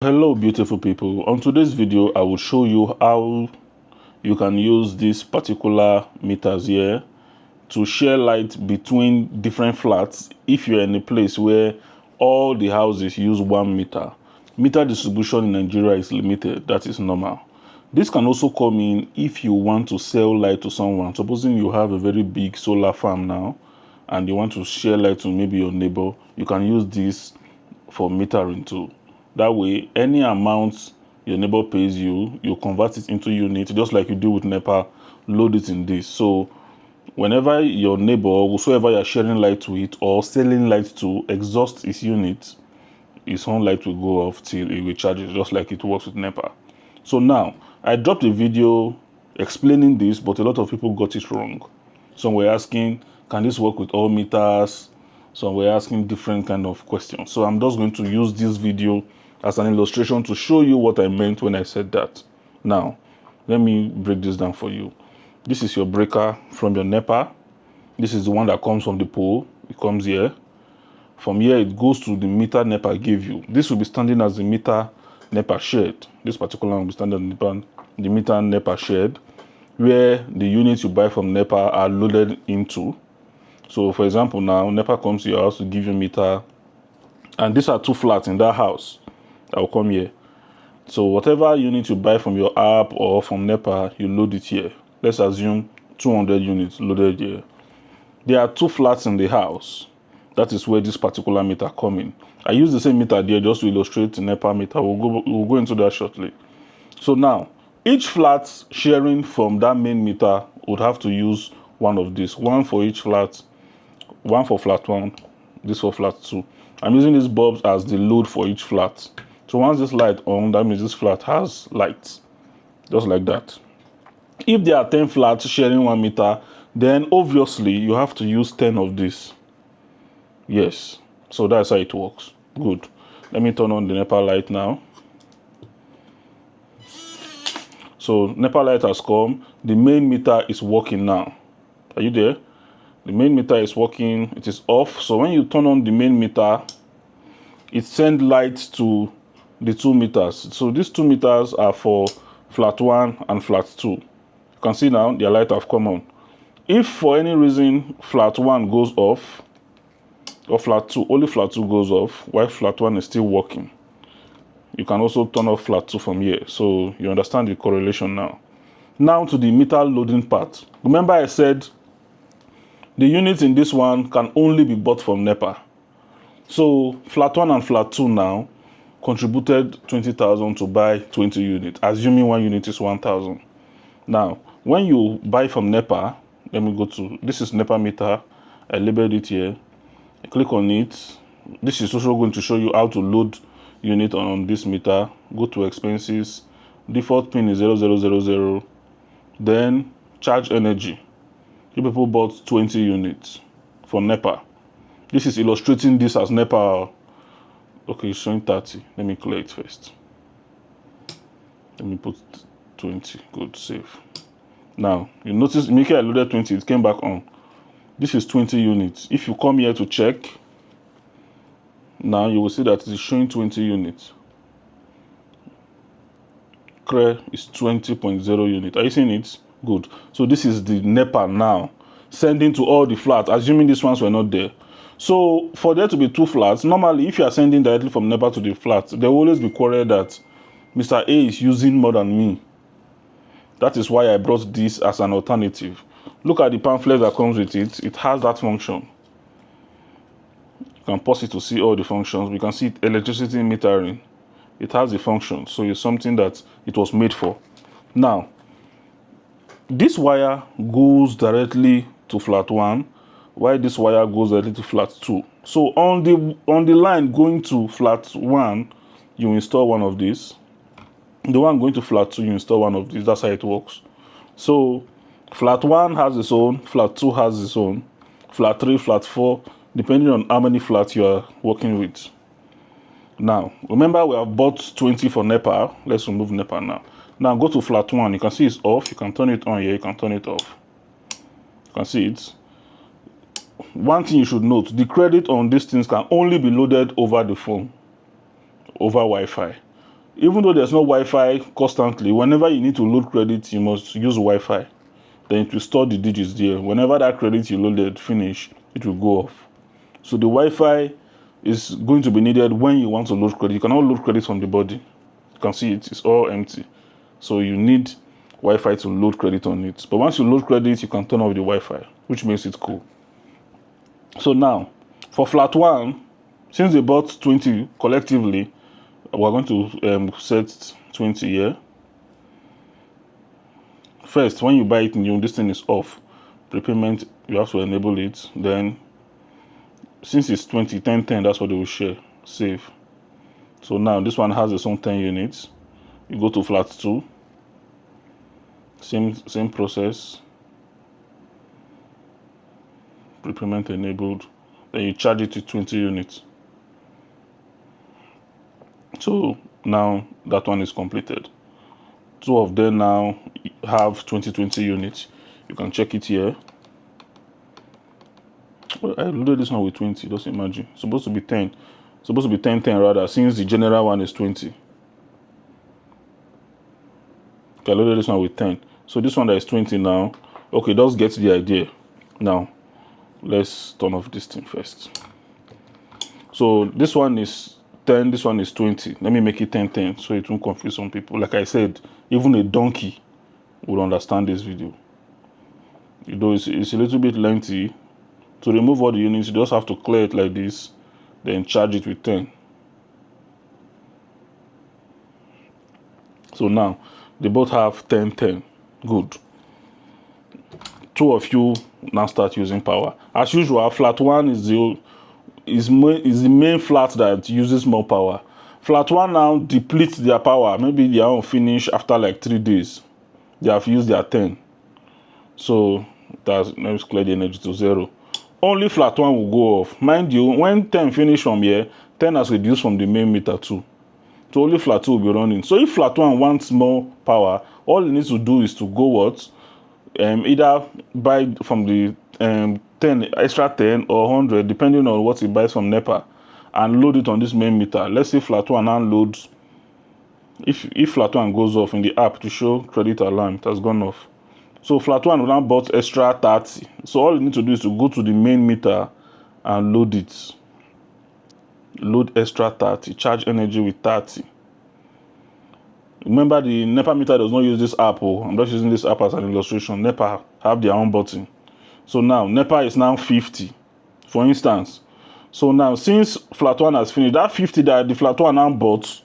Hello beautiful people. On today's video I will show you how you can use these particular meters here to share light between different flats if you're in a place where all the houses use 1 meter. Meter distribution in Nigeria is limited. That is normal. This can also come in if you want to sell light to someone. Supposing you have a very big solar farm now and you want to share light to maybe your neighbor, you can use this for metering too. That way, any amount your neighbor pays you, you convert it into unit, just like you do with NEPA, load it in this. So whenever your neighbor, whosoever you're sharing light to it or selling light to, exhausts its unit, its own light will go off till it recharges, just like it works with NEPA. So now, I dropped a video explaining this, but a lot of people got it wrong. Some were asking, can this work with all meters? Some were asking different kind of questions. So I'm just going to use this video as an illustration to show you what I meant when I said that. Now, let me break this down for you. This is your breaker from your NEPA. This is the one that comes from the pole. It comes here. From here, it goes to the meter NEPA gave you. This will be standing as the meter NEPA shed. This particular one will be standing as the meter NEPA shed, where the units you buy from NEPA are loaded into. So, for example, now NEPA comes to your house to give you meter, and these are 2 flats in that house that will come here. So whatever unit you buy from your app or from NEPA, you load it here. Let's assume 200 units loaded here. There are 2 flats in the house. That is where this particular meter come in. I use the same meter there just to illustrate the NEPA meter. We'll go into that shortly. So now, each flat sharing from that main meter would have to use one of these. One for each flat. One for flat 1. This for flat 2. I'm using these bulbs as the load for each flat. So once this light on, that means this flat has light. Just like that. If there are 10 flats sharing 1 meter, then obviously you have to use 10 of this. Yes. So that's how it works. Good. Let me turn on the NEPA light now. So NEPA light has come. The main meter is working now. Are you there? The main meter is working. It is off. So when you turn on the main meter, it sends light to the 2 meters. So these 2 meters are for flat 1 and flat 2. You can see now their light have come on. If for any reason flat 1 goes off, or flat 2, only flat 2 goes off, while flat 1 is still working, you can also turn off flat 2 from here. So you understand the correlation now. Now to the meter loading part. Remember I said the units in this one can only be bought from NEPA. So flat 1 and flat 2 now contributed 20,000 to buy 20 units, assuming 1 unit is 1,000. Now, when you buy from NEPA, let me go to, this is NEPA meter. I labeled it here. I click on it. This is also going to show you how to load unit on this meter. Go to expenses. Default pin is 0000. Then charge energy. You people bought 20 units for NEPA. This is illustrating this as NEPA. Okay, it's showing 30. Let me clear it first. Let me put 20. Good, save. Now, you notice immediately I loaded 20, it came back on. This is 20 units. If you come here to check, now you will see that it is showing 20 units. CRE is 20.0 unit. Are you seeing it? Good. So this is the NEPA now, sending to all the flats, assuming these ones were not there. So for there to be 2 flats, normally if you are sending directly from NEPA to the flats, there will always be quarrel that Mr. A is using more than me. That is why I brought this as an alternative. Look at the pamphlet that comes with it. It has that function. You can pause it to see all the functions. We can see electricity metering. It has the function. So it's something that it was made for. Now, this wire goes directly to flat 1, while this wire goes directly to flat 2. So on the line going to flat 1, you install one of these. The one going to flat 2, you install one of these. That's how it works. So flat 1 has its own, flat 2 has its own, flat 3, flat 4, depending on how many flats you are working with. Now, remember we have bought 20 for NEPA. Let's remove NEPA now. Now go to flat 1. You can see it's off. You can turn it on here. You can turn it off. You can see it. One thing you should note, the credit on these things can only be loaded over the phone, over Wi-Fi. even though there's no Wi-Fi constantly, whenever you need to load credit, you must use Wi-Fi. Then it will store the digits there. Whenever that credit you loaded finish, it will go off. So the Wi-Fi is going to be needed when you want to load credit. You cannot load credit from the body. You can see it's all empty. So you need Wi-Fi to load credit on it. But once you load credit, you can turn off the Wi-Fi, which makes it cool. So now, for flat one, since they bought 20 collectively, we're going to set 20 here. First, when you buy it new, this thing is off. Prepayment, you have to enable it. Then, since it's 20, 10, 10, that's what they will share. Save. So now, this one has its own 10 units. You go to flat 2. Same process. Prepayment enabled. Then you charge it to 20 units. So now that one is completed. 2 of them now have 20 units. You can check it here. Well, I loaded this one with 20. Just imagine. It's supposed to be 10. It's supposed to be 10 rather, since the general one is 20. Okay, I loaded this one with 10. So this one that is 20 now. Okay, just get the idea. Now, let's turn off this thing first. So this one is 10, this one is 20. Let me make it 10 so it won't confuse some people. Like I said, even a donkey would understand this video. Though it's a little bit lengthy. To remove all the units, you just have to clear it like this, then charge it with 10. So now they both have 10. Good. 2 of you now start using power. As usual, flat 1 is the main flat that uses more power. Flat 1 now depletes their power. Maybe they are finish after like 3 days. They have used their 10. So let's clear the energy to 0. Only flat 1 will go off. Mind you, when 10 finish from here, 10 has reduced from the main meter too. So only flat 2 will be running. So if flat 1 wants more power, all it needs to do is to go what? Either buy from the 10 extra 10 or 100, depending on what he buys from NEPA, and load it on this main meter. Let's say flat 1 now loads. If flat 1 goes off in the app to show credit alarm, it has gone off. So flat 1 will now bought extra 30. So all you need to do is to go to the main meter and load it. Load extra 30. Charge energy with 30. Remember, the NEPA meter does not use this app. I'm just using this app as an illustration. NEPA have their own button. So now NEPA is now 50, for instance. So now, since flat 1 has finished, that 50 that the flat 1 now bought,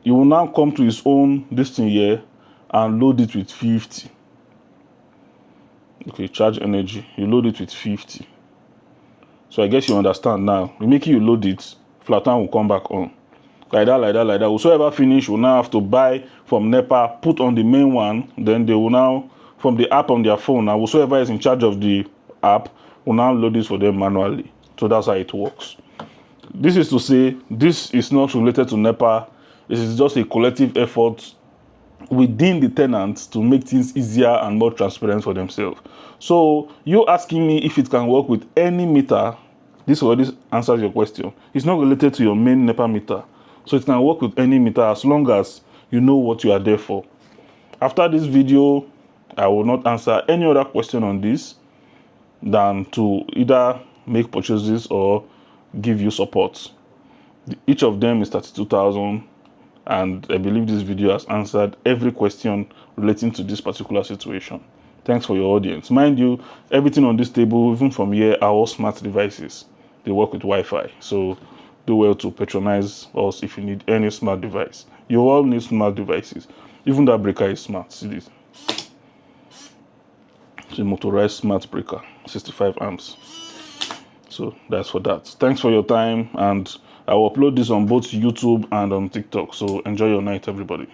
you will now come to his own this thing here and load it with 50. Okay, charge energy. You load it with 50. So I guess you understand now. The making you load it, flat 1 will come back on. Like that. Whosoever finish will now have to buy from NEPA, put on the main one. Then they will now, from the app on their phone, now whosoever is in charge of the app will now load this for them manually. So that's how it works. This is to say, this is not related to NEPA. This is just a collective effort within the tenants to make things easier and more transparent for themselves. So you asking me if it can work with any meter, this already answers your question. It's not related to your main NEPA meter. So it can work with any meter as long as you know what you are there for. After this video, I will not answer any other question on this than to either make purchases or give you support. Each of them is 32,000, and I believe this video has answered every question relating to this particular situation. Thanks for your audience. Mind you, everything on this table, even from here, are all smart devices. They work with Wi-Fi. So do well to patronize us if you need any smart device. You all need smart devices. Even that breaker is smart. See this? It's a motorized smart breaker, 65 amps. So that's for that. Thanks for your time, and I will upload this on both YouTube and on TikTok. So enjoy your night, everybody.